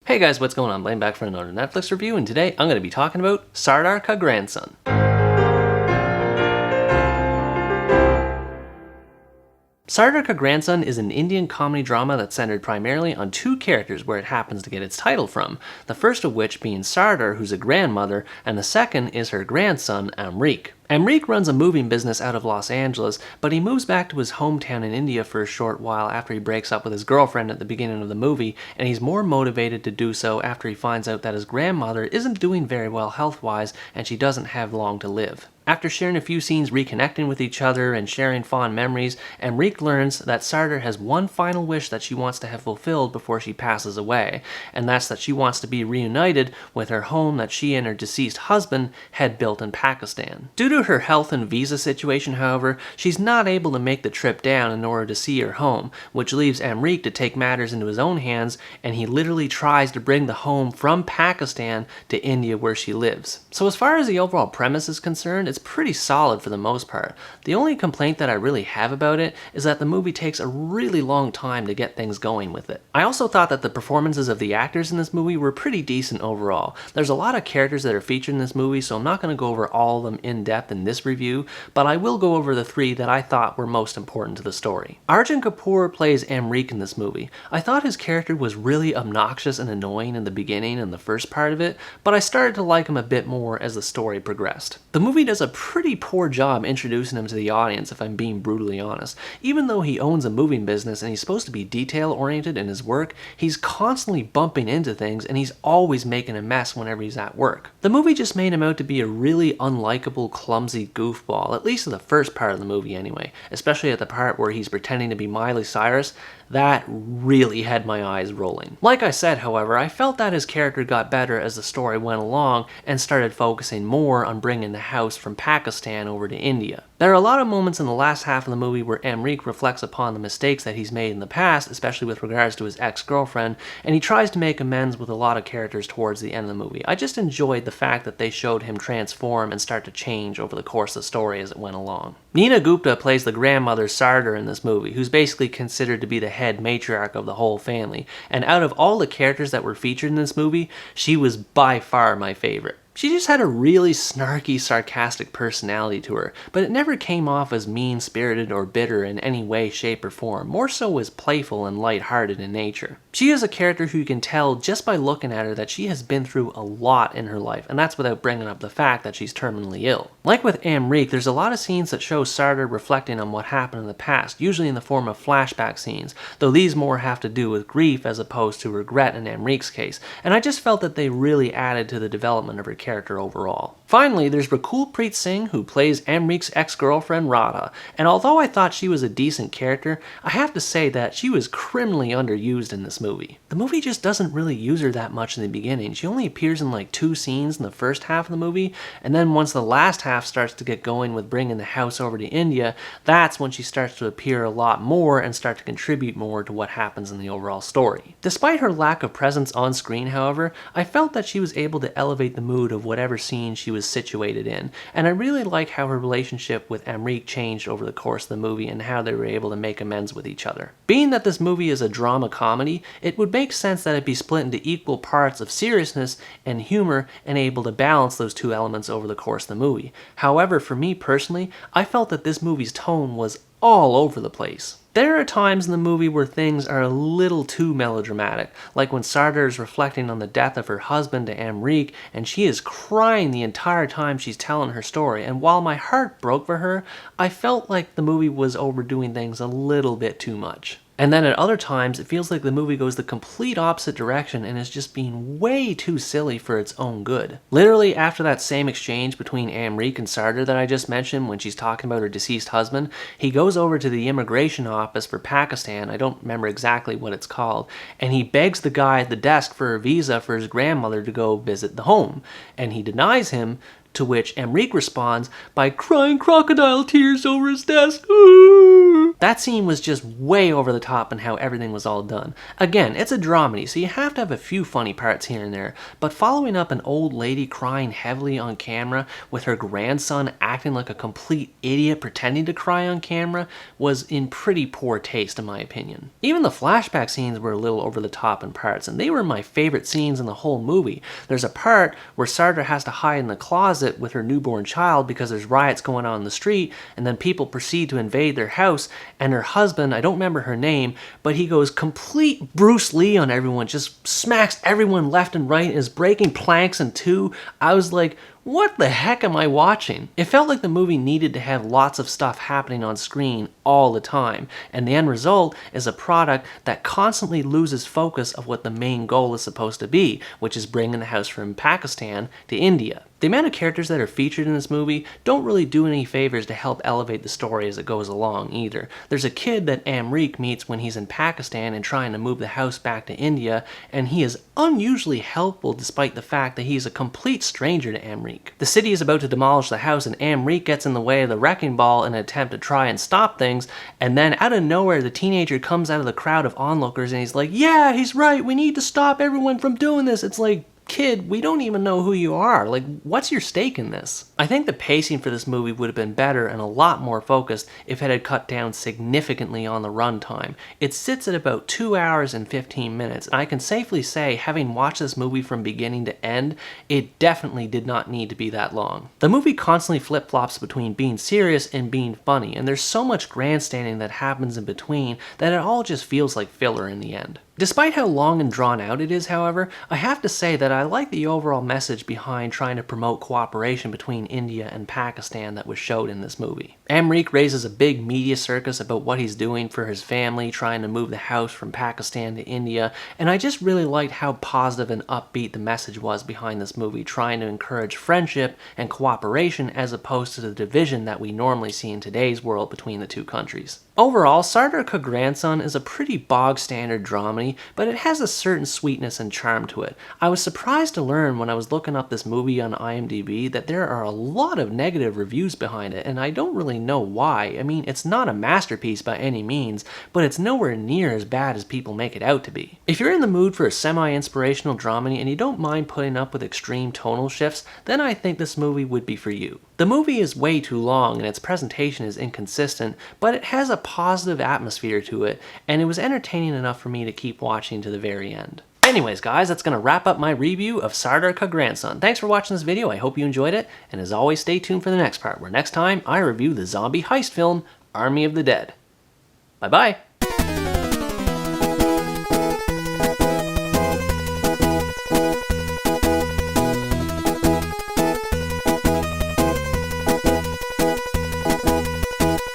Hey guys, what's going on? Blaine back for another Netflix review, and today I'm going to be talking about Sardar Ka Grandson. Sardar Ka Grandson is an Indian comedy drama that's centered primarily on two characters where it happens to get its title from, the first of which being Sardar, who's a grandmother, and the second is her grandson, Enrique. Enrique runs a moving business out of Los Angeles, but he moves back to his hometown in India for a short while after he breaks up with his girlfriend at the beginning of the movie, and he's more motivated to do so after he finds out that his grandmother isn't doing very well health-wise and she doesn't have long to live. After sharing a few scenes reconnecting with each other and sharing fond memories, Enrique learns that Sardar has one final wish that she wants to have fulfilled before she passes away, and that's that she wants to be reunited with her home that she and her deceased husband had built in Pakistan. Due to her health and visa situation, however, she's not able to make the trip down in order to see her home, which leaves Enrique to take matters into his own hands, and he literally tries to bring the home from Pakistan to India where she lives. So as far as the overall premise is concerned, it's pretty solid for the most part. The only complaint that I really have about it is that the movie takes a really long time to get things going with it. I also thought that the performances of the actors in this movie were pretty decent overall. There's a lot of characters that are featured in this movie, so I'm not going to go over all of them in depth in this review, but I will go over the three that I thought were most important to the story. Arjun Kapoor plays Enrique in this movie. I thought his character was really obnoxious and annoying in the beginning and the first part of it, but I started to like him a bit more as the story progressed. The movie does a pretty poor job introducing him to the audience, if I'm being brutally honest. Even though he owns a moving business and he's supposed to be detail-oriented in his work, he's constantly bumping into things and he's always making a mess whenever he's at work. The movie just made him out to be a really unlikable, clumsy goofball, at least in the first part of the movie anyway, especially at the part where he's pretending to be Miley Cyrus. That really had my eyes rolling. Like I said, however, I felt that his character got better as the story went along and started focusing more on bringing the house from Pakistan over to India. There are a lot of moments in the last half of the movie where Enrique reflects upon the mistakes that he's made in the past, especially with regards to his ex-girlfriend, and he tries to make amends with a lot of characters towards the end of the movie. I just enjoyed the fact that they showed him transform and start to change over the course of the story as it went along. Neena Gupta plays the grandmother Sardar in this movie, who's basically considered to be the head matriarch of the whole family, and out of all the characters that were featured in this movie, she was by far my favorite. She just had a really snarky, sarcastic personality to her, but it never came off as mean-spirited or bitter in any way, shape, or form, more so as playful and light-hearted in nature. She is a character who you can tell just by looking at her that she has been through a lot in her life, and that's without bringing up the fact that she's terminally ill. Like with Enrique, there's a lot of scenes that show Sardar reflecting on what happened in the past, usually in the form of flashback scenes, though these more have to do with grief as opposed to regret in Enrique's case, and I just felt that they really added to the development of her character overall. Finally, there's Rakul Singh, who plays Enrique's ex-girlfriend Radha, and although I thought she was a decent character, I have to say that she was criminally underused in this movie. The movie just doesn't really use her that much in the beginning. She only appears in like 2 scenes in the first half of the movie, and then once the last half starts to get going with bringing the house over to India, that's when she starts to appear a lot more and start to contribute more to what happens in the overall story. Despite her lack of presence on screen, however, I felt that she was able to elevate the mood of whatever scene she was situated in, and I really like how her relationship with Enrique changed over the course of the movie and how they were able to make amends with each other. Being that this movie is a drama comedy, it would make sense that it be split into equal parts of seriousness and humor and able to balance those two elements over the course of the movie. However, for me personally, I felt that this movie's tone was all over the place. There are times in the movie where things are a little too melodramatic, like when Sardar is reflecting on the death of her husband to Enrique, and she is crying the entire time she's telling her story, and while my heart broke for her, I felt like the movie was overdoing things a little bit too much. And then at other times, it feels like the movie goes the complete opposite direction and is just being way too silly for its own good. Literally, after that same exchange between Enrique and Sardar that I just mentioned when she's talking about her deceased husband, he goes over to the immigration office for Pakistan, I don't remember exactly what it's called, and he begs the guy at the desk for a visa for his grandmother to go visit the home, and he denies him, to which Enrique responds by crying crocodile tears over his desk. Ooh! That scene was just way over the top in how everything was all done. Again, it's a dramedy, so you have to have a few funny parts here and there, but following up an old lady crying heavily on camera with her grandson acting like a complete idiot pretending to cry on camera was in pretty poor taste in my opinion. Even the flashback scenes were a little over the top in parts, and they were my favorite scenes in the whole movie. There's a part where Sardar has to hide in the closet with her newborn child because there's riots going on in the street, and then people proceed to invade their house, and her husband, I don't remember her name, but he goes complete Bruce Lee on everyone, just smacks everyone left and right and is breaking planks in two. I was like, what the heck am I watching? It felt like the movie needed to have lots of stuff happening on screen all the time, and the end result is a product that constantly loses focus of what the main goal is supposed to be, which is bringing the house from Pakistan to India. The amount of characters that are featured in this movie don't really do any favors to help elevate the story as it goes along either. There's a kid that Enrique meets when he's in Pakistan and trying to move the house back to India, and he is unusually helpful despite the fact that he's a complete stranger to Enrique. The city is about to demolish the house and Enrique gets in the way of the wrecking ball in an attempt to try and stop things, and then out of nowhere the teenager comes out of the crowd of onlookers and he's like, yeah, he's right, we need to stop everyone from doing this. It's like, kid, we don't even know who you are. Like, what's your stake in this? I think the pacing for this movie would have been better and a lot more focused if it had cut down significantly on the runtime. It sits at about 2 hours and 15 minutes, and I can safely say, having watched this movie from beginning to end, it definitely did not need to be that long. The movie constantly flip-flops between being serious and being funny, and there's so much grandstanding that happens in between that it all just feels like filler in the end. Despite how long and drawn out it is, however, I have to say that I like the overall message behind trying to promote cooperation between India and Pakistan that was showed in this movie. Enrique raises a big media circus about what he's doing for his family, trying to move the house from Pakistan to India, and I just really liked how positive and upbeat the message was behind this movie, trying to encourage friendship and cooperation as opposed to the division that we normally see in today's world between the two countries. Overall, Sardar Ka Grandson is a pretty bog-standard dramedy, but it has a certain sweetness and charm to it. I was surprised to learn when I was looking up this movie on IMDb that there are a lot of negative reviews behind it, and I don't really know why. I mean, it's not a masterpiece by any means, but it's nowhere near as bad as people make it out to be. If you're in the mood for a semi-inspirational dramedy and you don't mind putting up with extreme tonal shifts, then I think this movie would be for you. The movie is way too long and its presentation is inconsistent, but it has a positive atmosphere to it, and it was entertaining enough for me to keep watching to the very end. Anyways guys, that's going to wrap up my review of Sardar Ka Grandson. Thanks for watching this video, I hope you enjoyed it, and as always stay tuned for the next part, where next time I review the zombie heist film, Army of the Dead. Bye bye!